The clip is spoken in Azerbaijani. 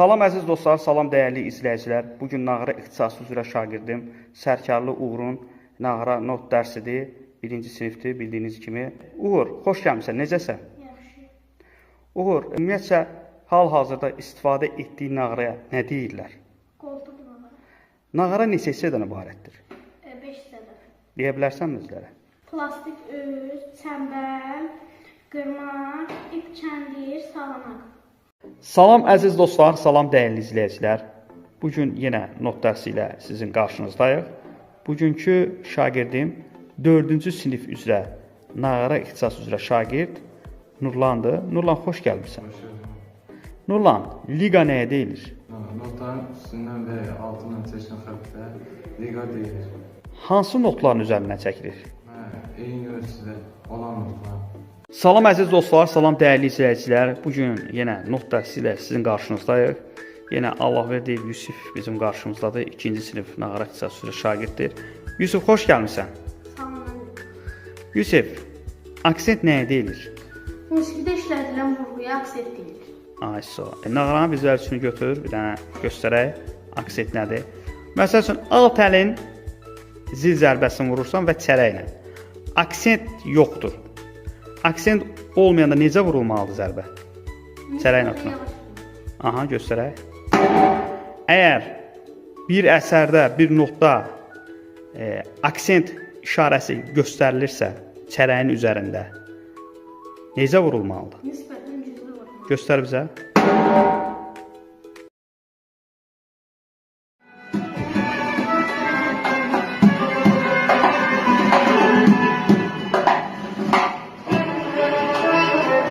Salam əziz dostlar, salam dəyərli izləyicilər. Bugün nağara ixtisası üzrə şagirdim Sərkarlı Uğurun nağara not dərsidir. 1-ci sinifdir, bildiyiniz kimi. Uğur, xoş gəlmisən, necəsən? Yaxşı. Uğur, ümumiyyətcə, hal-hazırda istifadə etdiyi nağaraya nə deyirlər? Qoltuq nağara. Nağara neçə hissədən ibarətdir? 5 hissədən. Deyə bilərsən bizlərə? Plastik üz, çəmbər, qırmaq, ip kəndir, salamaq. Salam əziz dostlar, salam dəyərli izləyicilər. Bugün yenə not dərsi ilə sizin qarşınızdayıq. Bugünkü şagirdim 4-cü sinif üzrə nağara ixtisası üzrə şagird Nurlandır. Nurlan, xoş gəlmisən. Nurlan, liqa nəyə deyilir? Notların üstündən və altından çəkilən xəttə liqa deyilir. Hansı notların üzərindən çəkilir? Eyni ölçüdə olan notlar. Salam əziz dostlar, salam dəyərli izləyicilər. Bugün yenə not dərsi ilə sizin qarşınızdayıq. Yenə Allahverdiyev Yusif bizim qarşımızdadır. 2-ci sinif nağara ixtisası üzrə şagirddir. Yusif, xoş gəlmisən. Salam. Yusif, aksent nəyə deyilir? Musiqidə işlədilən vurğuya aksent deyilir. Ay, nağaranın bizlər üçün götür, bir dənə göstərək. Aksent nədir? Məsəl üçün, alt əlin zil zərbəsini vurursan və çərəklə. Aksent yoxdur. Aksent olmayanda necə vurulmalıdır zərbə? Çərək notuna. Aha, göstərək. Əgər bir əsərdə, bir notda aksent işarəsi göstərilirsə çərəyin üzərində necə vurulmalıdır? Nisbətən güclü vurmaq. Göstər bizə.